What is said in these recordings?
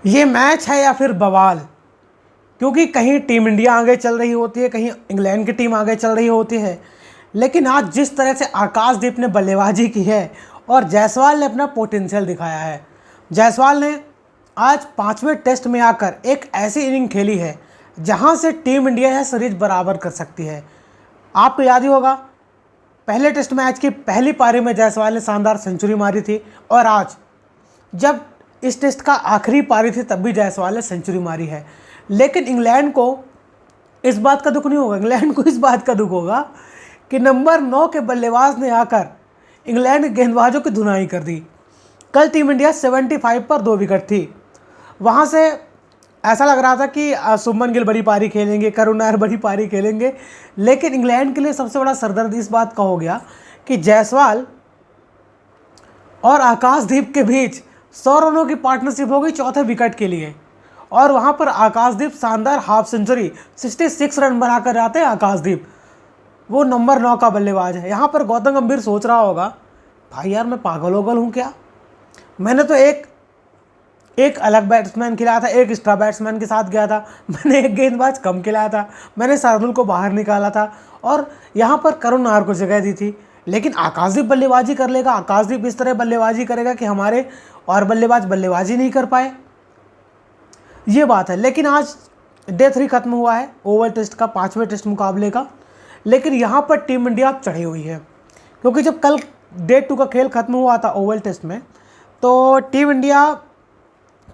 ये मैच है या फिर बवाल, क्योंकि कहीं टीम इंडिया आगे चल रही होती है, कहीं इंग्लैंड की टीम आगे चल रही होती है। लेकिन आज जिस तरह से आकाशदीप ने बल्लेबाजी की है और जायसवाल ने अपना पोटेंशियल दिखाया है। जायसवाल ने आज 5वें टेस्ट में आकर एक ऐसी इनिंग खेली है जहां से टीम इंडिया यह सीरीज बराबर कर सकती है। आपको याद ही होगा, पहले टेस्ट मैच की पहली पारी में जायसवाल ने शानदार सेंचुरी मारी थी, और आज जब इस टेस्ट का आखिरी पारी थी तब भी जायसवाल ने सेंचुरी मारी है। लेकिन इंग्लैंड को इस बात का दुख नहीं होगा, इंग्लैंड को इस बात का दुख होगा कि नंबर 9 के बल्लेबाज ने आकर इंग्लैंड के गेंदबाजों की धुनाई कर दी। कल टीम इंडिया 75 पर 2 विकेट थी। वहाँ से ऐसा लग रहा था कि शुभमन गिल बड़ी पारी खेलेंगे, करुण नायर बड़ी पारी खेलेंगे, लेकिन इंग्लैंड के लिए सबसे बड़ा सरदर्द इस बात का हो गया कि जायसवाल और आकाशदीप के बीच 100 रनों की पार्टनरशिप हो गई चौथे विकेट के लिए, और वहाँ पर आकाशदीप शानदार हाफ सेंचुरी 66 रन बनाकर जाते हैं। आकाशदीप वो नंबर 9 का बल्लेबाज है। यहाँ पर गौतम गंभीर सोच रहा होगा, भाई यार मैं पागल होगल हूँ क्या, मैंने तो एक अलग बैट्समैन खिलाया था, एक एक्स्ट्रा बैट्समैन के साथ गया था, मैंने एक गेंदबाज कम खिलाया था, मैंने शार्दुल को बाहर निकाला था और यहाँ पर करुण नायर को जगह दी थी। लेकिन आकाशदीप बल्लेबाजी कर लेगा, आकाशदीप इस तरह बल्लेबाजी करेगा कि हमारे और बल्लेबाज बल्लेबाजी नहीं कर पाए, ये बात है। लेकिन आज डे 3 खत्म हुआ है ओवल टेस्ट का, 5वें टेस्ट मुकाबले का। लेकिन यहाँ पर टीम इंडिया अब चढ़ी हुई है, क्योंकि जब कल डे 2 का खेल खत्म हुआ था ओवल टेस्ट में, तो टीम इंडिया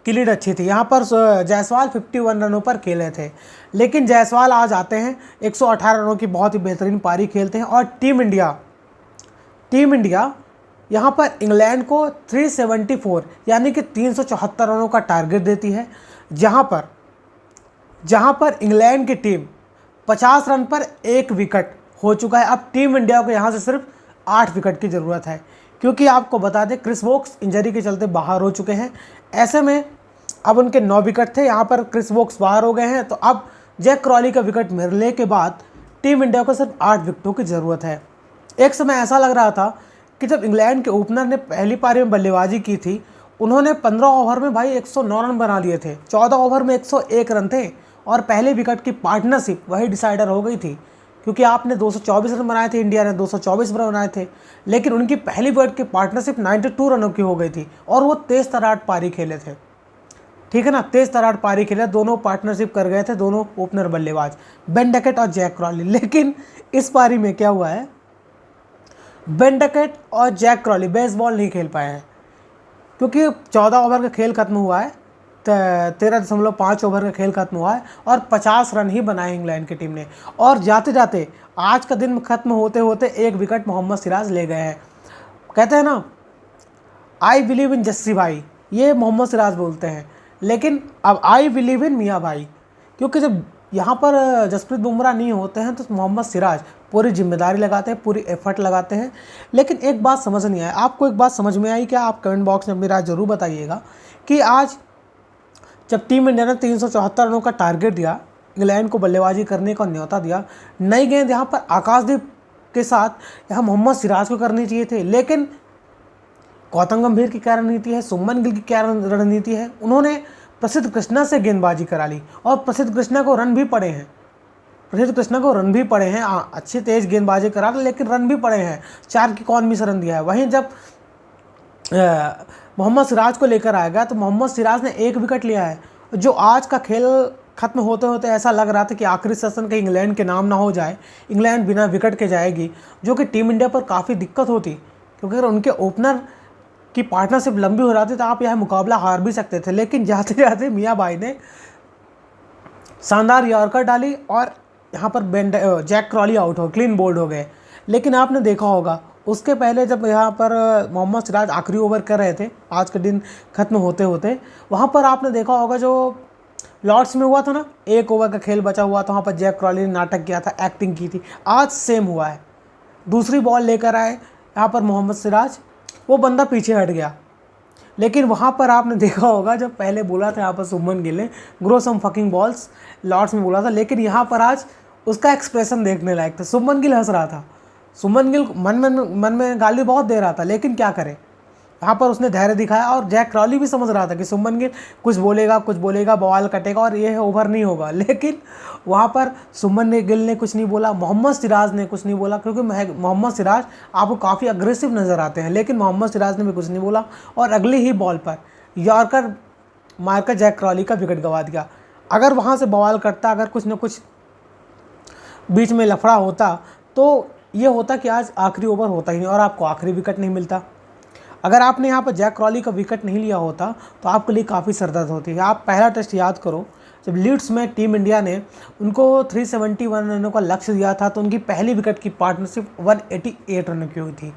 की लीड अच्छी थी। यहाँ पर जायसवाल 51 रनों पर खेले थे, लेकिन जायसवाल आज आते हैं 118 रनों की बहुत ही बेहतरीन पारी खेलते हैं, और टीम इंडिया यहाँ पर इंग्लैंड को 374 यानी कि 374 रनों का टारगेट देती है, जहाँ पर इंग्लैंड की टीम 50 रन पर 1 विकेट हो चुका है। अब टीम इंडिया को यहाँ से सिर्फ 8 विकेट की ज़रूरत है, क्योंकि आपको बता दें क्रिस वोक्स इंजरी के चलते बाहर हो चुके हैं। ऐसे में अब उनके 9 विकेट थे, यहाँ पर क्रिस वोक्स बाहर हो गए हैं, तो अब जैक क्रॉली का विकेट मिलने के बाद टीम इंडिया को सिर्फ 8 विकेटों की ज़रूरत है। एक समय ऐसा लग रहा था कि जब इंग्लैंड के ओपनर ने पहली पारी में बल्लेबाजी की थी, उन्होंने 15 ओवर में भाई 109 रन बना लिए थे, 14 ओवर में 101 रन थे, और पहले विकेट की पार्टनरशिप वही डिसाइडर हो गई थी, क्योंकि आपने 224 रन बनाए थे, इंडिया ने 224 रन बनाए थे, लेकिन उनकी पहली विकेट की पार्टनरशिप 92 रनों की हो गई थी, और वो तेज तरार पारी खेले थे। ठीक है ना, तेज तरार पारी खेले, दोनों पार्टनरशिप कर गए थे, दोनों ओपनर बल्लेबाज बेन डकेट और जैक क्रॉली। लेकिन इस पारी में क्या हुआ है, बेन डकेट और जैक क्रॉली बेसबॉल नहीं खेल पाए हैं, क्योंकि 14 ओवर का खेल खत्म हुआ है, 13.5 ओवर का खेल खत्म हुआ है, और 50 रन ही बनाए इंग्लैंड की टीम ने। और जाते जाते आज का दिन खत्म होते होते 1 विकेट मोहम्मद सिराज ले गए हैं। कहते हैं ना, आई बिलीव इन जस्सी भाई, ये मोहम्मद सिराज बोलते हैं, लेकिन अब आई बिलीव इन मियाँ भाई, क्योंकि जब यहाँ पर जसप्रीत बुमराह नहीं होते हैं तो मोहम्मद सिराज पूरी जिम्मेदारी लगाते हैं, पूरी एफर्ट लगाते हैं। लेकिन एक बात समझ नहीं आया, आपको एक बात समझ में आई क्या? आप कमेंट बॉक्स में अपनी राय जरूर बताइएगा कि आज जब टीम इंडिया ने 374 रनों का टारगेट दिया, इंग्लैंड को बल्लेबाजी करने का न्योता दिया, नई गेंद यहाँ पर आकाशदीप के साथ यहाँ मोहम्मद सिराज को करनी चाहिए थे, लेकिन गौतम गंभीर की क्या रणनीति है, शुभमन गिल की क्या रणनीति है, उन्होंने प्रसिद्ध कृष्णा से गेंदबाजी करा ली, और प्रसिद्ध कृष्णा को रन भी पड़े हैं, अच्छी तेज गेंदबाजी करा ली, लेकिन रन भी पड़े हैं, 4 की कौन मिस रन दिया है। वहीं जब मोहम्मद सिराज को लेकर आएगा तो मोहम्मद सिराज ने 1 विकेट लिया है। जो आज का खेल खत्म होते होते ऐसा लग रहा था कि आखिरी सेशन कहीं इंग्लैंड के नाम ना हो जाए, इंग्लैंड बिना विकेट के जाएगी, जो कि टीम इंडिया पर काफ़ी दिक्कत होती, क्योंकि अगर उनके ओपनर की पार्टनरशिप लंबी हो जाती तो आप यह मुकाबला हार भी सकते थे। लेकिन जाते जाते मियाँ भाई ने शानदार यॉर्कर डाली, और यहाँ पर जैक क्रॉली आउट हो, क्लीन बोल्ड हो गए। लेकिन आपने देखा होगा उसके पहले जब यहाँ पर मोहम्मद सिराज आखिरी ओवर कर रहे थे, आज के दिन खत्म होते होते, वहाँ पर आपने देखा होगा जो लॉर्ड्स में हुआ था ना, 1 ओवर का खेल बचा हुआ था, वहाँ पर जैक क्रॉली ने नाटक किया था, एक्टिंग की थी। आज सेम हुआ है, दूसरी बॉल लेकर आए यहाँ पर मोहम्मद सिराज, वो बंदा पीछे हट गया। लेकिन वहाँ पर आपने देखा होगा जब पहले बोला था यहाँ पर शुभमन गिल ने grow some fucking balls, Lord's में बोला था, लेकिन यहाँ पर आज उसका एक्सप्रेशन देखने लायक था। शुभमन गिल हंस रहा था, शुभमन गिल मन में गाली बहुत दे रहा था, लेकिन क्या करे, यहाँ पर उसने धैर्य दिखाया और जैक क्रॉली भी समझ रहा था कि शुभमन गिल कुछ बोलेगा बॉल कटेगा और ये ओवर नहीं होगा, लेकिन वहाँ पर शुभमन गिल ने कुछ नहीं बोला, मोहम्मद सिराज ने कुछ नहीं बोला, क्योंकि मोहम्मद सिराज आपको काफ़ी अग्रेसिव नज़र आते हैं, लेकिन मोहम्मद सिराज ने भी कुछ नहीं बोला और अगली ही बॉल पर यॉर्कर मारकर जैक क्रॉली का विकेट गंवा दिया। अगर वहाँ से बवाल करता, अगर कुछ न कुछ बीच में लफड़ा होता तो ये होता कि आज आखिरी ओवर होता ही नहीं और आपको आखिरी विकेट नहीं मिलता। अगर आपने यहाँ पर जैक क्रॉली का विकेट नहीं लिया होता तो आपके लिए काफ़ी सरदर्द होती है। आप पहला टेस्ट याद करो, जब लीड्स में टीम इंडिया ने उनको 371 रनों का लक्ष्य दिया था तो उनकी पहली विकेट की पार्टनरशिप 188 रनों की हुई थी,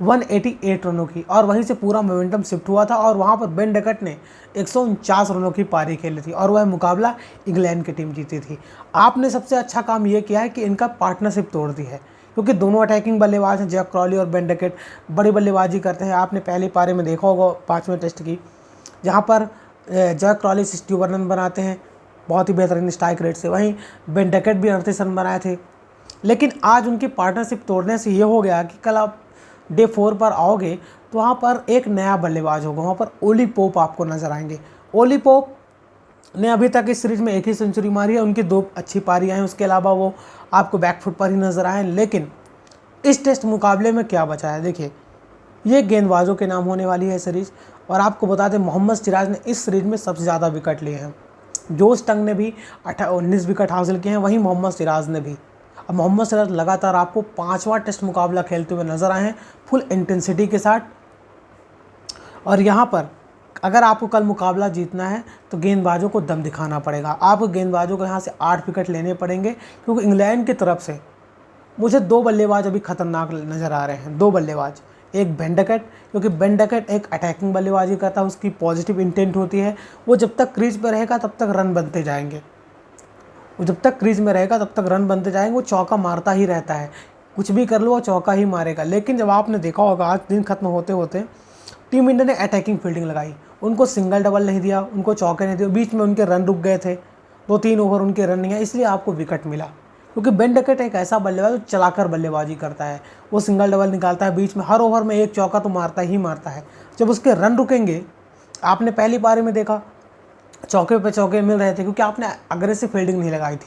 188 रनों की, और वहीं से पूरा मोमेंटम शिफ्ट हुआ था और वहाँ पर बेन डकट ने 149 रनों की पारी खेली थी और वह मुकाबला इंग्लैंड की टीम जीती थी। आपने सबसे अच्छा काम यह किया है कि इनका पार्टनरशिप तोड़ दी है, क्योंकि दोनों अटैकिंग बल्लेबाज हैं, जैक क्रॉली और बेन डकट बड़ी बल्लेबाजी करते हैं। आपने पहली पारी में देखा होगा 5वें टेस्ट की, जहाँ पर जैक क्रॉली 61 रन बनाते हैं बहुत ही बेहतरीन स्ट्राइक रेट से, वहीं बेन डकट भी 38 रन बनाए थे। लेकिन आज उनकी पार्टनरशिप तोड़ने से ये हो गया कि कल आप डे 4 पर आओगे तो वहाँ पर एक नया बल्लेबाज होगा, वहाँ पर ओली पोप आपको नज़र आएंगे। ओली पोप ने अभी तक इस सीरीज़ में एक ही सेंचुरी मारी है, उनकी 2 अच्छी पारियाँ हैं, उसके अलावा वो आपको बैकफुट पर ही नज़र आए। लेकिन इस टेस्ट मुकाबले में क्या बचा है, देखिए ये गेंदबाजों के नाम होने वाली है सीरीज़। और आपको बता दें मोहम्मद सिराज ने इस सीरीज़ में सबसे ज़्यादा विकेट लिए हैं, जोश टंग ने भी 19 विकेट हासिल किए हैं, वहीं मोहम्मद सिराज ने भी। अब मोहम्मद सिराज लगातार आपको 5वां टेस्ट मुकाबला खेलते हुए नजर आए हैं फुल इंटेंसिटी के साथ। और यहाँ पर अगर आपको कल मुकाबला जीतना है तो गेंदबाजों को दम दिखाना पड़ेगा। आपको गेंदबाजों को यहाँ से 8 विकेट लेने पड़ेंगे, क्योंकि इंग्लैंड की तरफ से मुझे 2 बल्लेबाज अभी खतरनाक नज़र आ रहे हैं। 2 बल्लेबाज, एक बेन डकट, क्योंकि बेन डकट एक अटैकिंग बल्लेबाजी करता है, उसकी पॉजिटिव इंटेंट होती है, वो जब तक क्रीज पर रहेगा तब तक रन बनते जाएंगे, वो जब तक क्रीज में रहेगा तब तक रन बनते जाएंगे, वो चौका मारता ही रहता है, कुछ भी कर लो वो चौका ही मारेगा। लेकिन जब आपने देखा होगा आज दिन खत्म होते होते टीम इंडिया ने अटैकिंग फील्डिंग लगाई, उनको सिंगल डबल नहीं दिया, उनको चौके नहीं दिए, बीच में उनके रन रुक गए थे, 2-3 ओवर उनके रन नहीं है, इसलिए आपको विकेट मिला। क्योंकि बेन डकट एक ऐसा बल्लेबाज जो चलाकर बल्लेबाजी करता है, वो सिंगल डबल निकालता है, बीच में हर ओवर में एक चौका तो मारता ही मारता है। जब उसके रन रुकेंगे, आपने पहली पारी में देखा चौके पे चौके मिल रहे थे, क्योंकि आपने अग्रेसिव फील्डिंग नहीं लगाई थी,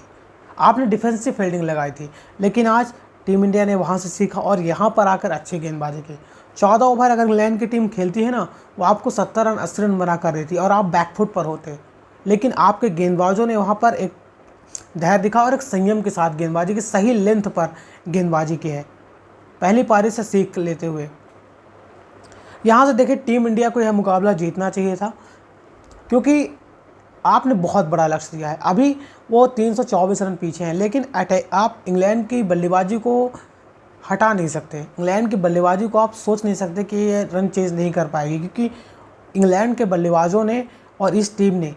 आपने डिफेंसिव फील्डिंग लगाई थी। लेकिन आज टीम इंडिया ने वहाँ से सीखा और यहाँ पर आकर अच्छी गेंदबाजी की। 14 ओवर अगर इंग्लैंड की टीम खेलती है ना, वो आपको 70 रन 80 रन बना कर देती और आप बैकफुट पर होते, लेकिन आपके गेंदबाजों ने वहाँ पर एक धैर्य दिखा और एक संयम के साथ गेंदबाजी की, सही लेंथ पर गेंदबाजी की है, पहली पारी से सीख लेते हुए। यहाँ से देखिए टीम इंडिया को यह मुकाबला जीतना चाहिए था, क्योंकि आपने बहुत बड़ा लक्ष्य दिया है। अभी वो 324 रन पीछे हैं, लेकिन आप इंग्लैंड की बल्लेबाजी को हटा नहीं सकते, इंग्लैंड की बल्लेबाजी को आप सोच नहीं सकते कि ये रन चेज नहीं कर पाएगी, क्योंकि इंग्लैंड के बल्लेबाजों ने और इस टीम ने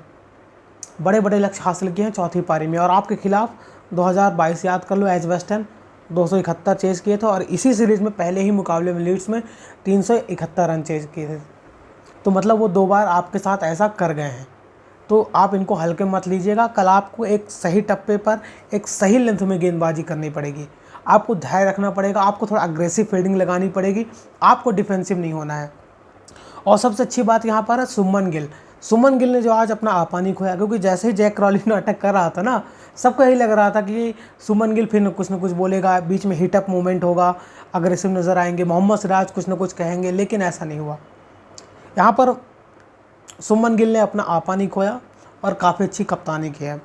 बड़े बड़े लक्ष्य हासिल किए हैं चौथी पारी में। और आपके खिलाफ 2022 याद कर लो, एजबेस्टन 271 चेज किए थे और इसी सीरीज़ में पहले ही मुकाबले में लीड्स में 371 रन चेज किए थे। तो मतलब वो 2 बार आपके साथ ऐसा कर गए हैं, तो आप इनको हल्के मत लीजिएगा। कल आपको एक सही टप्पे पर एक सही लेंथ में गेंदबाजी करनी पड़ेगी, आपको धैर्य रखना पड़ेगा, आपको थोड़ा अग्रेसिव फील्डिंग लगानी पड़ेगी, आपको डिफेंसिव नहीं होना है। और सबसे अच्छी बात यहाँ पर है सुमन गिल ने जो आज अपना आपा नहीं खोया, क्योंकि जैसे ही जैक क्रॉली ने अटैक कर रहा था ना, सबको यही लग रहा था कि सुमन गिल फिर कुछ न कुछ बोलेगा, बीच में हिटअप मूवमेंट होगा, अग्रेसिव नज़र आएंगे, मोहम्मद सिराज कुछ न कुछ कहेंगे, लेकिन ऐसा नहीं हुआ। यहाँ पर सुमन गिल ने अपना आपा नहीं खोया और काफ़ी अच्छी कप्तानी की है।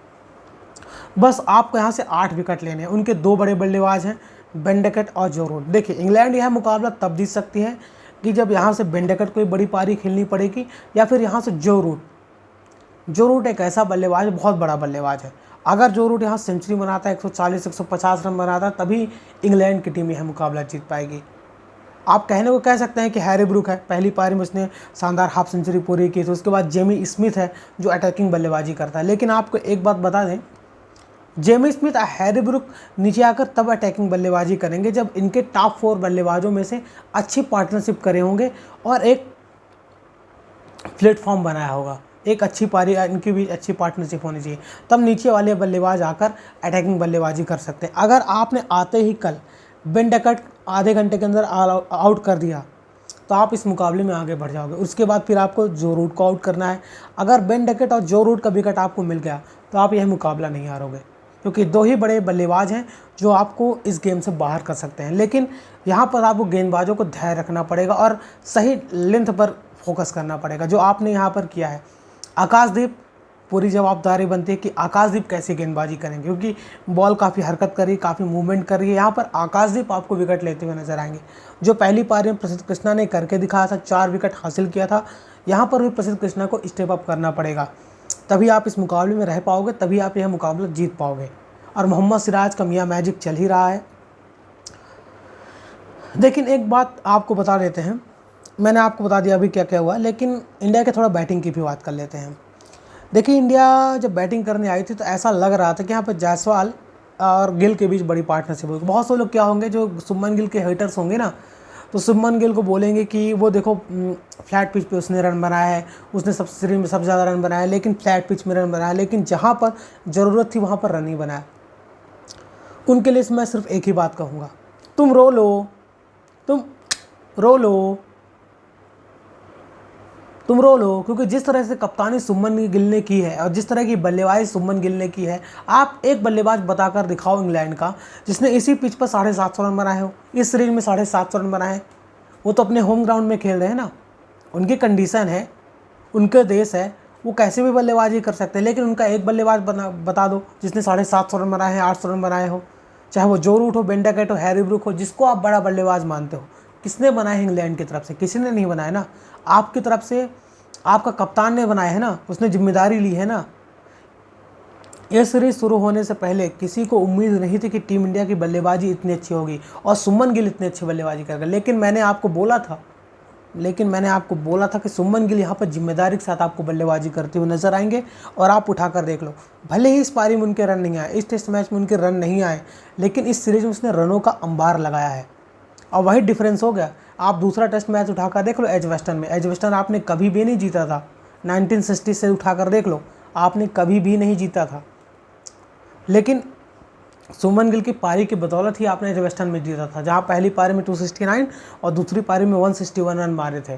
बस आपको यहाँ से 8 विकेट लेने हैं। उनके 2 बड़े बल्लेबाज हैं, बेन डकट और जो रूट। देखिए इंग्लैंड यह मुकाबला तब जीत सकती है कि जब यहाँ से बेन डकट कोई बड़ी पारी खेलनी पड़ेगी, या फिर यहाँ से जो रूट एक ऐसा बल्लेबाज है, बहुत बड़ा बल्लेबाज है। अगर जो रूट यहाँ सेंचुरी बनाता है, 140-150 रन बनाता है, तभी इंग्लैंड की टीम यह मुकाबला जीत पाएगी। आप कहने को कह सकते हैं कि हैरी ब्रूक है, पहली पारी में उसने शानदार हाफ सेंचुरी पूरी की थी। उसके बाद जेमी स्मिथ है जो अटैकिंग बल्लेबाजी करता है। लेकिन आपको एक बात बता दें, जेमी स्मिथ और हैरी ब्रूक नीचे आकर तब अटैकिंग बल्लेबाजी करेंगे जब इनके टॉप 4 बल्लेबाजों में से अच्छी पार्टनरशिप करे होंगे और एक प्लेटफॉर्म बनाया होगा, एक अच्छी पारी, इनकी भी अच्छी पार्टनरशिप होनी चाहिए, तब नीचे वाले बल्लेबाज आकर अटैकिंग बल्लेबाजी कर सकते हैं। अगर आपने आते ही कल बेन डकट आधे घंटे के अंदर आउट कर दिया, तो तो आप इस मुकाबले में आगे बढ़ जाओगे। उसके बाद फिर आपको जो रूट को आउट करना है। अगर बेन डकेट और जो रूट का विकेट आपको मिल गया तो आप यह मुकाबला नहीं हारोगे, क्योंकि दो ही बड़े बल्लेबाज हैं जो आपको इस गेम से बाहर कर सकते हैं। लेकिन यहाँ पर आपको गेंदबाजों को धैर्य रखना पड़ेगा और सही लेंथ पर फोकस करना पड़ेगा, जो आपने यहाँ पर किया है। आकाशदीप पूरी जवाबदारी बनती है कि आकाशदीप कैसे गेंदबाजी करेंगे, क्योंकि बॉल काफ़ी हरकत कर रही है, काफ़ी मूवमेंट कर रही है। यहाँ पर आकाशदीप आपको विकेट लेते हुए नजर आएंगे, जो पहली पारी में प्रसिद्ध कृष्णा ने करके दिखाया था, 4 विकेट हासिल किया था। यहाँ पर भी प्रसिद्ध कृष्णा को स्टेप अप करना पड़ेगा, तभी आप इस मुकाबले में रह पाओगे, तभी आप यह मुकाबला जीत पाओगे। और मोहम्मद सिराज का मियाँ मैजिक चल ही रहा है। लेकिन एक बात आपको बता देते हैं, मैंने आपको बता दिया अभी क्या क्या हुआ, लेकिन इंडिया के थोड़ा बैटिंग की भी बात कर लेते हैं। देखिए, इंडिया जब बैटिंग करने आई थी तो ऐसा लग रहा था कि यहाँ पर जायसवाल और गिल के बीच बड़ी पार्टनरशिप होगी। बहुत से लोग क्या होंगे जो शुभमन गिल के हेटर्स होंगे ना, तो शुभमन गिल को बोलेंगे कि वो देखो फ्लैट पिच पे उसने रन बनाया है, उसने सब सीरीज में सबसे ज़्यादा रन बनाया है, लेकिन फ्लैट पिच में रन बनाया, लेकिन जहाँ पर ज़रूरत थी वहाँ पर रन नहीं बनाया। उनके लिए मैं सिर्फ एक ही बात कहूँगा, तुम रो लो, तुम रो लो, तुम रो लो, क्योंकि जिस तरह से कप्तानी शुभमन गिल ने की है और जिस तरह की बल्लेबाजी शुभमन गिल ने की है, आप एक बल्लेबाज बताकर दिखाओ इंग्लैंड का जिसने इसी पिच पर 750 रन बनाए हो, इस सीरीज में 750 रन बनाए। वो तो अपने होम ग्राउंड में खेल रहे हैं ना, उनकी कंडीशन है, उनके देश है, वो कैसे भी बल्लेबाजी कर सकते हैं। लेकिन उनका एक बल्लेबाज बता दो जिसने 750 रन बनाए हैं, 800 रन बनाए हो, चाहे वो जो रूट हो, बेन डकेट हो, हैरी ब्रूक हो, जिसको आप बड़ा बल्लेबाज मानते हो। किसने बनाए हैं इंग्लैंड की तरफ से? किसी ने नहीं बनाया ना, आपकी तरफ से आपका कप्तान ने बनाया है ना, उसने जिम्मेदारी ली है ना। यह सीरीज शुरू होने से पहले किसी को उम्मीद नहीं थी कि टीम इंडिया की बल्लेबाजी इतनी अच्छी होगी और शुभमन गिल इतनी अच्छी बल्लेबाजी करेगा। लेकिन मैंने आपको बोला था कि शुभमन गिल यहाँ पर जिम्मेदारी के साथ आपको बल्लेबाजी करते हुए नजर आएंगे और आप उठाकर देख लो। भले ही इस पारी में उनके रन नहीं आए, इस टेस्ट मैच में उनके रन नहीं आए, लेकिन इस सीरीज में उसने रनों का अंबार लगाया है और वही डिफरेंस हो गया। आप दूसरा टेस्ट मैच उठाकर देख लो एजवेस्टन में, एजवेस्टन आपने कभी भी नहीं जीता था। 1960 से उठाकर देख लो, आपने कभी भी नहीं जीता था, लेकिन शुभमन गिल की पारी की बदौलत ही आपने एजवेस्टन में जीता था, जहां पहली पारी में 269 और दूसरी पारी में 161 रन मारे थे।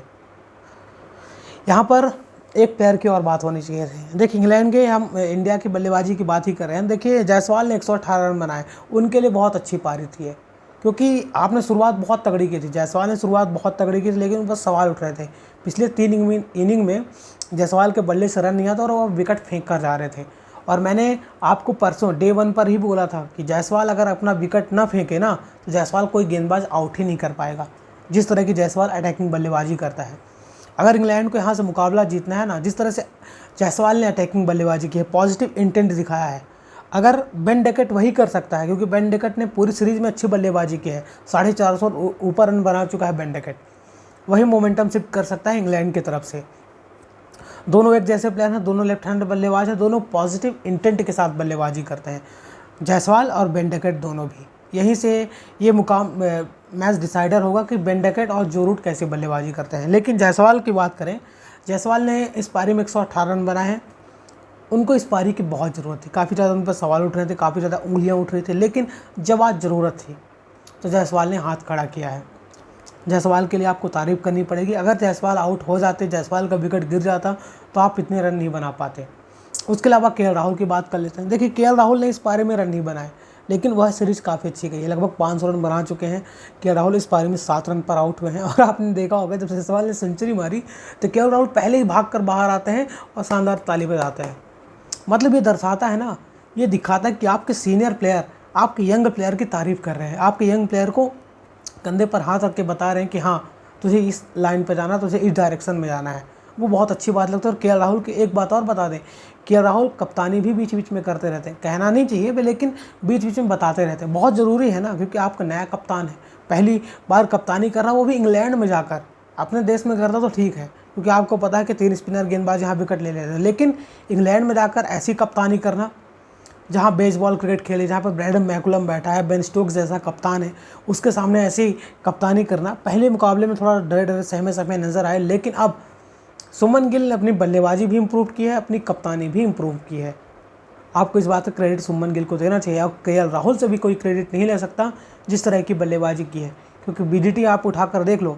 यहाँ पर एक प्लेयर की और बात होनी चाहिए थी। देखिए, इंग्लैंड के, हम इंडिया की बल्लेबाजी की बात ही कर रहे हैं। देखिए, जायसवाल ने 118 रन बनाए, उनके लिए बहुत अच्छी पारी थी, क्योंकि आपने शुरुआत बहुत तगड़ी की थी। जायसवाल ने शुरुआत बहुत तगड़ी की थी, लेकिन बस सवाल उठ रहे थे। पिछले 3 इनिंग में जायसवाल के बल्ले से रन नहीं आता और वो विकेट फेंक कर जा रहे थे। और मैंने आपको परसों डे 1 पर ही बोला था कि जायसवाल अगर अपना विकेट ना फेंके ना, तो जायसवाल कोई गेंदबाज आउट ही नहीं कर पाएगा, जिस तरह की जायसवाल अटैकिंग बल्लेबाजी करता है। अगर इंग्लैंड को यहाँ से मुकाबला जीतना है ना, जिस तरह से जायसवाल ने अटैकिंग बल्लेबाजी की है, पॉजिटिव इंटेंट दिखाया है, अगर बेन डकेट वही कर सकता है, क्योंकि बेन डकेट ने पूरी सीरीज में अच्छी बल्लेबाजी की है, 450 ऊपर रन बना चुका है बेन डकेट, वही मोमेंटम शिफ्ट कर सकता है इंग्लैंड की तरफ से। दोनों एक जैसे प्लेयर हैं, दोनों लेफ्ट हैंड बल्लेबाज हैं, दोनों पॉजिटिव इंटेंट के साथ बल्लेबाजी करते हैं, जायसवाल और बेन डकेट दोनों भी। यहीं से ये मैच डिसाइडर होगा कि बेन डकेट और जो रूट कैसे बल्लेबाजी करते हैं। लेकिन जायसवाल की बात करें, जायसवाल ने इस पारी में 118 रन बनाए हैं। उनको इस पारी की बहुत ज़रूरत थी, काफ़ी ज़्यादा उन पर सवाल उठ रहे थे, काफ़ी ज़्यादा उंगलियां उठ रही थी, लेकिन जब आज ज़रूरत थी तो जायसवाल ने हाथ खड़ा किया है। जायसवाल के लिए आपको तारीफ़ करनी पड़ेगी। अगर जायसवाल आउट हो जाते, जायसवाल का विकेट गिर जाता, तो आप इतने रन नहीं बना पाते। उसके अलावा केएल राहुल की बात कर लेते हैं। देखिए, केएल राहुल ने इस पारी में रन नहीं बनाए, लेकिन वह सीरीज़ काफ़ी अच्छी गई है, लगभग 500 रन बना चुके हैं। केएल राहुल इस पारी में 7 रन पर आउट हुए हैं। और आपने देखा होगा, जब जायसवाल ने सेंचुरी मारी तो केएल राहुल पहले ही भाग कर बाहर आते हैं और शानदार ताली बजाते हैं। मतलब ये दर्शाता है ना, ये दिखाता है कि आपके सीनियर प्लेयर आपके यंग प्लेयर की तारीफ़ कर रहे हैं, आपके यंग प्लेयर को कंधे पर हाथ रख के बता रहे हैं कि हाँ, तुझे इस लाइन पर जाना, तुझे इस डायरेक्शन में जाना है। वो बहुत अच्छी बात लगती है। और केएल राहुल की एक बात और बता दें, केएल राहुल कप्तानी भी बीच बीच में करते रहते हैं, कहना नहीं चाहिए लेकिन बीच बीच में बताते रहते हैं। बहुत ज़रूरी है ना, क्योंकि आपका नया कप्तान है, पहली बार कप्तानी कर रहा, वो भी इंग्लैंड में जाकर। अपने देश में करता तो ठीक है, क्योंकि आपको पता है कि 3 स्पिनर गेंदबाज यहाँ विकेट ले लेते हैं, लेकिन इंग्लैंड में जाकर ऐसी कप्तानी करना, जहाँ बेसबॉल क्रिकेट खेले, जहाँ पर ब्रैडन मैकुलम बैठा है, बेन स्टोक्स जैसा कप्तान है, उसके सामने ऐसी कप्तानी करना, पहले मुकाबले में थोड़ा डरे डरे सहमे सहमे नज़र आए, लेकिन अब शुभमन गिल ने अपनी बल्लेबाजी भी इम्प्रूव की है, अपनी कप्तानी भी इम्प्रूव की है। आपको इस बात का क्रेडिट शुभमन गिल को देना चाहिए। और केएल राहुल से भी कोई क्रेडिट नहीं ले सकता जिस तरह की बल्लेबाजी की है, क्योंकि बीडीटी आप उठाकर देख लो,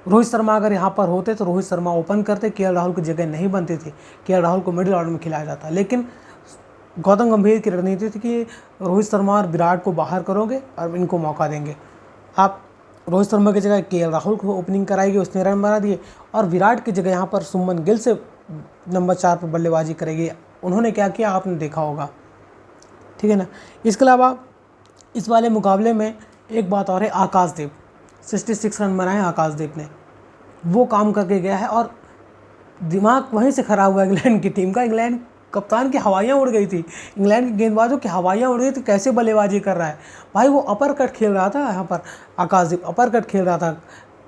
रोहित शर्मा अगर यहाँ पर होते तो रोहित शर्मा ओपन करते, केएल राहुल की जगह नहीं बनती थी, केएल राहुल को मिडिल ऑर्डर में खिलाया जाता। लेकिन गौतम गंभीर की रणनीति थी कि रोहित शर्मा और विराट को बाहर करोगे और इनको मौका देंगे। आप रोहित शर्मा की जगह केएल राहुल को ओपनिंग कराएगी, उसने रन बना दिए, और विराट की जगह यहाँ पर सुमन गिल से नंबर 4 पर बल्लेबाजी करेगी। उन्होंने क्या किया आपने देखा होगा, ठीक है ना। इसके अलावा इस वाले मुकाबले में एक बात और है, आकाशदीप 66 रन बनाए आकाशदीप ने, वो काम करके गया है। और दिमाग वहीं से ख़राब हुआ इंग्लैंड की टीम का। इंग्लैंड कप्तान की हवाइयाँ उड़ गई थी, इंग्लैंड के गेंदबाजों की हवाइयाँ उड़ गई थी, कैसे बल्लेबाजी कर रहा है भाई। वो अपर कट खेल रहा था, यहाँ पर आकाशदीप अपर कट खेल रहा था,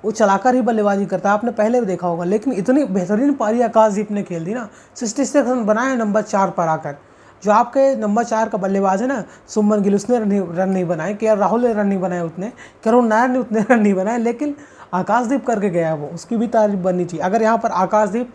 वो चलाकर ही बल्लेबाजी करता है, आपने पहले भी देखा होगा। लेकिन इतनी बेहतरीन पारी आकाशदीप ने खेल दी ना, 66 रन बनाए नंबर 4 पर आकर। जो आपके नंबर 4 का बल्लेबाज है ना सुमन गिल, उसने रन नहीं बनाए, केएल राहुल ने रन नहीं बनाए उतने, करुण नायर ने उतने रन नहीं बनाए, लेकिन आकाशदीप करके गया है वो, उसकी भी तारीफ बननी चाहिए। अगर यहाँ पर आकाशदीप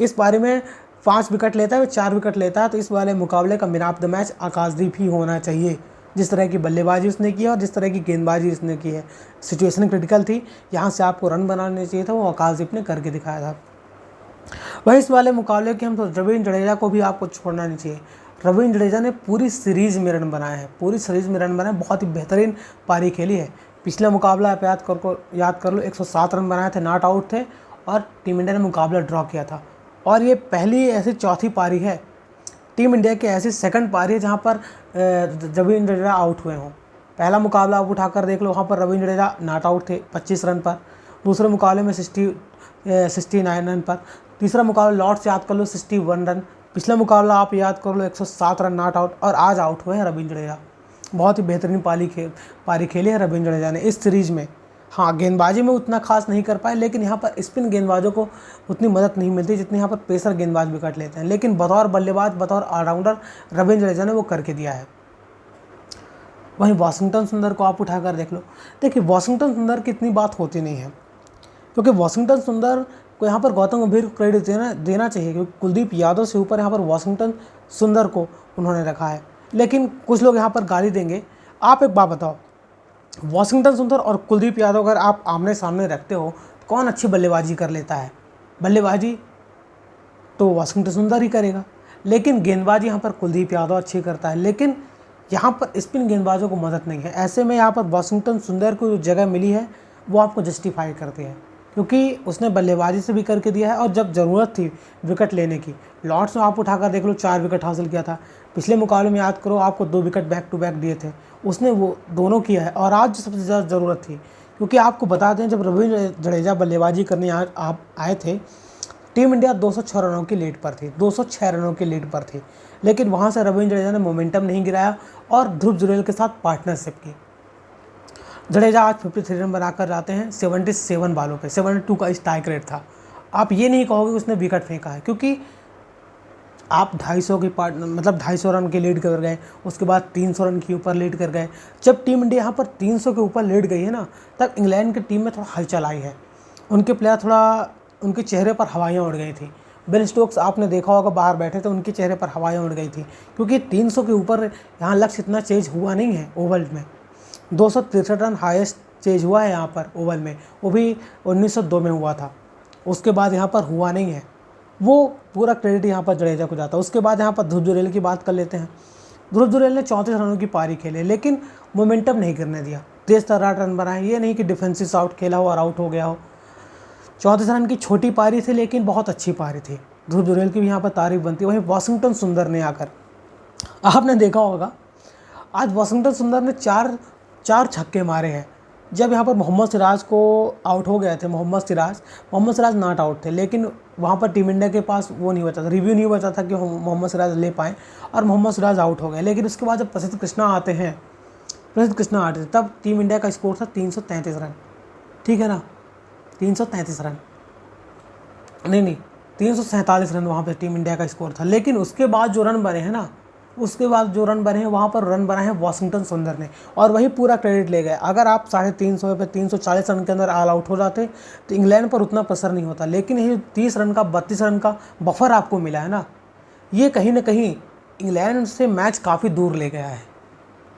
इस बारे में 5 विकेट लेता है, 4 विकेट लेता है, तो इस वाले मुकाबले का मैन ऑफ द मैच आकाशदीप ही होना चाहिए। जिस तरह की बल्लेबाजी उसने की है और जिस तरह की गेंदबाजी उसने की है, सिचुएशन क्रिटिकल थी, यहाँ से आपको रन बनाने चाहिए था, वो आकाशदीप ने करके दिखाया था। वही इस वाले मुकाबले के हम तो रवींद्र जडेजा को भी आपको छोड़ना नहीं चाहिए। रवींद्र जडेजा ने पूरी सीरीज़ में रन बनाए हैं, पूरी सीरीज़ में रन बनाए, बहुत ही बेहतरीन पारी खेली है। पिछला मुकाबला आप याद कर लो 107 रन बनाए थे, नॉट आउट थे, और टीम इंडिया ने मुकाबला ड्रॉ किया था। और ये पहली ऐसी चौथी पारी है टीम इंडिया की, ऐसी सेकंड पारी है जहाँ पर रवींद्र जडेजा आउट हुए हों। पहला मुकाबला आप उठाकर देख लो, वहाँ पर रवींद्र जडेजा नॉट आउट थे 25 रन पर, दूसरे मुकाबले में 69 रन पर, तीसरा मुकाबला लॉर्ड्स याद कर लो 61 रन, पिछला मुकाबला आप याद कर लो 107 रन नॉट आउट, और आज आउट हुए हैं रवींद्र जडेजा। बहुत ही बेहतरीन पारी खेली है रवींद्र जडेजा ने इस सीरीज़ में। हाँ, गेंदबाजी में उतना खास नहीं कर पाए, लेकिन यहाँ पर स्पिन गेंदबाजों को उतनी मदद नहीं मिलती जितनी यहाँ पर पेसर गेंदबाज विकेट लेते हैं। लेकिन बतौर बल्लेबाज, बतौर ऑलराउंडर रवींद्र जडेजा ने वो करके दिया है। वहीं वाशिंगटन सुंदर को आप उठाकर देख लो। देखिए, वाशिंगटन सुंदर की इतनी बात होती नहीं है, क्योंकि वाशिंगटन सुंदर को यहाँ पर गौतम गंभीर को क्रेडिट देना चाहिए, क्योंकि कुलदीप यादव से ऊपर यहाँ पर वाशिंगटन सुंदर को उन्होंने रखा है। लेकिन कुछ लोग यहाँ पर गाली देंगे। आप एक बात बताओ, वाशिंगटन सुंदर और कुलदीप यादव अगर आप आमने सामने रखते हो, तो कौन अच्छी बल्लेबाजी कर लेता है? बल्लेबाजी तो वाशिंगटन सुंदर ही करेगा, लेकिन गेंदबाजी यहाँ पर कुलदीप यादव अच्छी करता है। लेकिन यहाँ पर स्पिन गेंदबाजों को मदद नहीं है। ऐसे में यहाँ पर वाशिंगटन सुंदर को जो जगह मिली है वो आपको जस्टिफाई करती है, क्योंकि उसने बल्लेबाजी से भी करके दिया है, और जब ज़रूरत थी विकेट लेने की, लॉर्ड्स में आप उठाकर देख लो 4 विकेट हासिल किया था। पिछले मुकाबले में याद करो आपको 2 विकेट बैक टू बैक दिए थे, उसने वो दोनों किया है। और आज सबसे ज़्यादा ज़रूरत थी, क्योंकि आपको बता दें जब रवींद्र जडेजा बल्लेबाजी करने आप आए थे, टीम इंडिया 206 रनों की लीड पर थी, 206 रनों की लीड पर थी। लेकिन वहाँ से रवींद्र जडेजा ने मोमेंटम नहीं गिराया और ध्रुव जुरेल के साथ पार्टनरशिप की। जडेजा आज 53 रन बनाकर जाते हैं 77 बालों पे, 72 का स्ट्राइक रेट था। आप ये नहीं कहोगे उसने विकेट फेंका है, क्योंकि आप 250 रन के लीड कर गए, उसके बाद 300 रन के ऊपर लीड कर गए। जब टीम इंडिया यहाँ पर 300 के ऊपर लीड गई है ना, तब इंग्लैंड की टीम में थोड़ा हलचल आई है। उनके प्लेयर थोड़ा, उनके चेहरे पर हवाइयाँ उड़ गई थी। बेन स्टोक्स आपने देखा होगा बाहर बैठे थे, उनके चेहरे पर हवाइयाँ उड़ गई थी, क्योंकि 300 के ऊपर यहाँ लक्ष्य इतना चेज हुआ नहीं है ओवल में। 263 रन हाईएस्ट चेज हुआ है यहाँ पर ओवल में, वो भी 1902 में हुआ था। उसके बाद यहाँ पर हुआ नहीं है, वो पूरा क्रेडिट यहाँ पर जडेजा को जाता है। उसके बाद यहाँ पर ध्रुव जुरेल की बात कर लेते हैं। ध्रुव जुरेल ने 34 रनों की पारी खेली, लेकिन मोमेंटम नहीं करने दिया, तेज तर्रार रन बनाए। ये नहीं कि डिफेंसिव आउट खेला हो और आउट हो गया हो। 34 रन की छोटी पारी थी, लेकिन बहुत अच्छी पारी थी। ध्रुव जुरेल की भी यहाँ पर तारीफ बनती है। वहीं वाशिंगटन सुंदर ने आकर, आपने देखा होगा आज वाशिंगटन सुंदर ने चार छक्के मारे हैं। जब यहाँ पर मोहम्मद सिराज को आउट हो गए थे, मोहम्मद सिराज नॉट आउट थे, लेकिन वहाँ पर टीम इंडिया के पास वो नहीं बचा था, रिव्यू नहीं बचा था कि मोहम्मद सिराज ले पाएँ, और मोहम्मद सिराज आउट हो गए। लेकिन उसके बाद जब प्रसिद्ध कृष्णा आते थे, तब टीम इंडिया का स्कोर था 333 रन, ठीक है ना, 333 रन नहीं 347 रन वहाँ पे टीम इंडिया का स्कोर था। लेकिन उसके बाद जो रन बने हैं वहाँ पर रन बनाए हैं वाशिंगटन सुंदर ने, और वही पूरा क्रेडिट ले गए। अगर आप 350 पे 340 रन के अंदर ऑल आउट हो जाते तो इंग्लैंड पर उतना प्रेशर नहीं होता। लेकिन ये 30 रन का 32 रन का बफर आपको मिला है ना, ये कहीं ना कहीं इंग्लैंड से मैच काफ़ी दूर ले गया है,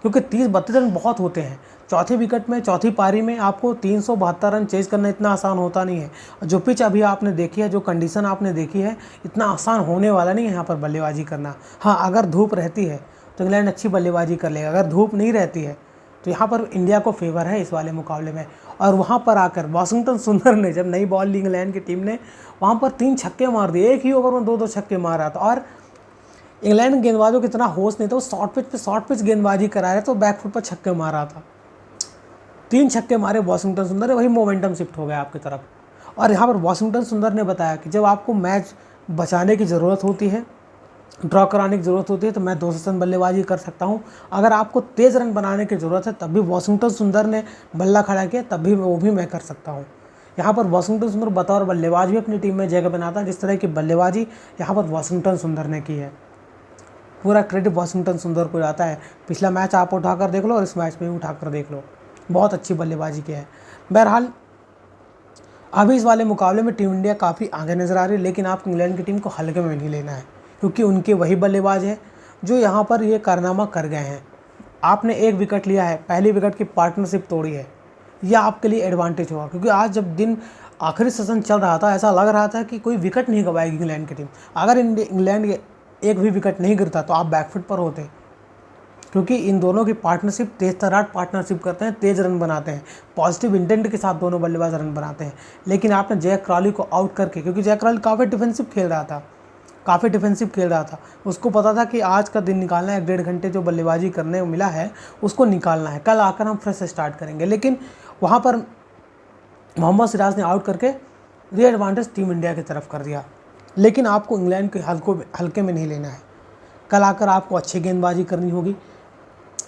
क्योंकि 30-32 रन बहुत होते हैं। चौथी विकेट में, चौथी पारी में आपको 372 रन चेज करना इतना आसान होता नहीं है। जो पिच अभी आपने देखी है, जो कंडीशन आपने देखी है, इतना आसान होने वाला नहीं है यहाँ पर बल्लेबाजी करना। हाँ, अगर धूप रहती है तो इंग्लैंड अच्छी बल्लेबाजी कर लेगा, अगर धूप नहीं रहती है तो यहाँ पर इंडिया को फेवर है इस वाले मुकाबले में। और वहाँ पर आकर वाशिंगटन सुंदर ने जब नई बॉल ली इंग्लैंड की टीम ने, वहाँ पर 3 छक्के मार दिए, एक ही ओवर में 2-2 छक्के मारा था। और इंग्लैंड गेंदबाजों को इतना होश नहीं था, वो शॉर्ट पिच गेंदबाजी करा रहे तो बैकफुट पर छक्के मार रहा था। 3 छक्के मारे वाशिंगटन सुंदर ने, वही मोमेंटम शिफ्ट हो गया आपकी तरफ। और यहाँ पर वाशिंगटन सुंदर ने बताया कि जब आपको मैच बचाने की ज़रूरत होती है, ड्रॉ कराने की ज़रूरत होती है, तो मैं 200 रन बल्लेबाजी कर सकता हूँ। अगर आपको तेज़ रन बनाने की ज़रूरत है तब भी वाशिंगटन सुंदर ने बल्ला खड़ा किया, तब भी वो भी मैं कर सकता हूँ। यहाँ पर वाशिंगटन सुंदर बतौर बल्लेबाज भी अपनी टीम में जगह बनाता है, जिस तरह की बल्लेबाजी यहाँ पर वाशिंगटन सुंदर ने की है। पूरा क्रेडिट वाशिंगटन सुंदर को जाता है। पिछला मैच आप उठाकर देख लो और इस मैच में भी उठाकर देख लो, बहुत अच्छी बल्लेबाजी की है। बहरहाल अभी इस वाले मुकाबले में टीम इंडिया काफ़ी आगे नज़र आ रही है, लेकिन आपको इंग्लैंड की टीम को हल्के में नहीं लेना है, क्योंकि उनके वही बल्लेबाज हैं जो यहाँ पर ये कारनामा कर गए हैं। आपने 1 विकेट लिया है, पहली विकेट की पार्टनरशिप तोड़ी है, यह आपके लिए एडवांटेज होगा। क्योंकि आज जब दिन आखिरी सेशन चल रहा था, ऐसा लग रहा था कि कोई विकेट नहीं गंवाएगी इंग्लैंड की टीम। अगर इंग्लैंड के एक भी विकेट नहीं गिरता तो आप बैकफुट पर होते, क्योंकि इन दोनों की पार्टनरशिप तेज तरार पार्टनरशिप करते हैं, तेज़ रन बनाते हैं, पॉजिटिव इंटेंट के साथ दोनों बल्लेबाज रन बनाते हैं। लेकिन आपने जैक क्रॉली को आउट करके, क्योंकि जैक क्रॉली काफ़ी डिफेंसिव खेल रहा था, उसको पता था कि आज का दिन निकालना है, 1-1.5 घंटे जो बल्लेबाजी करने को मिला है उसको निकालना है, कल आकर हम फ्रेश स्टार्ट करेंगे। लेकिन वहाँ पर मोहम्मद सिराज ने आउट करके ये एडवांटेज टीम इंडिया की तरफ कर दिया। लेकिन आपको इंग्लैंड के हल्के में नहीं लेना है, कल आकर आपको अच्छी गेंदबाजी करनी होगी।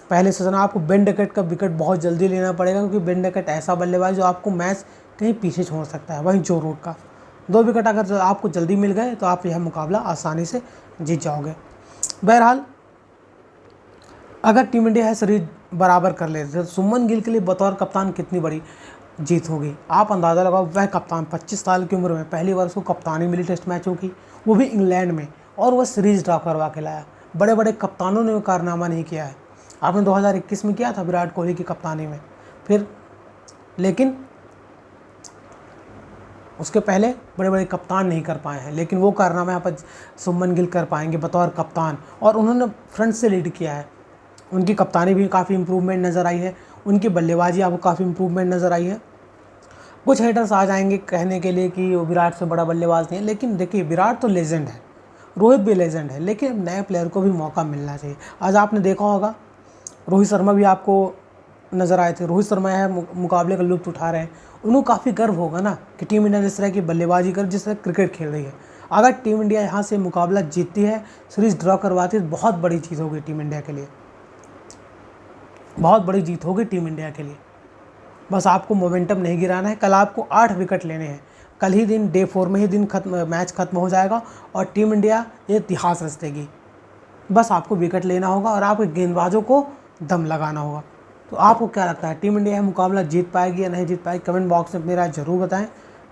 पहले सेशन आपको बेन डकेट का विकेट बहुत जल्दी लेना पड़ेगा, क्योंकि बेन डकेट ऐसा बल्लेबाज जो आपको मैच कहीं पीछे छोड़ सकता है। वहीं जो रूट का 2 विकेट अगर आपको जल्दी मिल गए तो आप यह मुकाबला आसानी से जीत जाओगे। बहरहाल अगर टीम इंडिया है सीरीज बराबर कर लेते तो सुमन गिल के लिए बतौर कप्तान कितनी बड़ी जीत होगी। आप अंदाज़ा लगाओ, वह कप्तान 25 साल की उम्र में पहली बार उसको कप्तानी मिली टेस्ट मैचों की, वो भी इंग्लैंड में, और वह सीरीज ड्रॉ करवा के लाया। बड़े बड़े कप्तानों ने वो कारनामा नहीं किया है। आपने 2021 में किया था विराट कोहली की कप्तानी में, फिर लेकिन उसके पहले बड़े बड़े कप्तान नहीं कर पाए हैं, लेकिन वो कारनामा यहाँ पर सुमन गिल कर पाएंगे बतौर कप्तान। और उन्होंने फ्रंट से लीड किया है, उनकी कप्तानी भी काफ़ी इंप्रूवमेंट नज़र आई है, उनकी बल्लेबाजी आपको काफ़ी इंप्रूवमेंट नज़र आई है। कुछ हेटर्स आ जाएंगे कहने के लिए कि वो विराट से बड़ा बल्लेबाज नहीं है, लेकिन देखिए विराट तो लेजेंड है, रोहित भी लेजेंड है, लेकिन नए प्लेयर को भी मौका मिलना चाहिए। आज आपने देखा होगा रोहित शर्मा भी आपको नज़र आए थे, रोहित शर्मा यह मुकाबले का लुत्फ़ उठा रहे हैं, उनको काफ़ी गर्व होगा ना कि टीम इंडिया जिस तरह की बल्लेबाजी कर, जिस तरह क्रिकेट खेल रही है। अगर टीम इंडिया यहाँ से मुकाबला जीतती है, सीरीज़ ड्रॉ करवाती है, तो बहुत बड़ी चीज़ होगी टीम इंडिया के लिए, बहुत बड़ी जीत होगी टीम इंडिया के लिए। बस आपको मोमेंटम नहीं गिराना है। कल आपको 8 विकेट लेने हैं, कल ही दिन डे 4 में ही दिन मैच खत्म हो जाएगा और टीम इंडिया ये इतिहास रच देगी। बस आपको विकेट लेना होगा और आपके गेंदबाजों को दम लगाना होगा। तो आपको क्या लगता है, टीम इंडिया यह मुकाबला जीत पाएगी या नहीं जीत पाएगी? कमेंट बॉक्स में अपनी राय जरूर बताएं।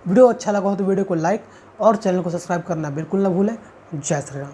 वीडियो अच्छा लगा हो तो वीडियो को लाइक और चैनल को सब्सक्राइब करना बिल्कुल ना भूलें। जय श्री राम।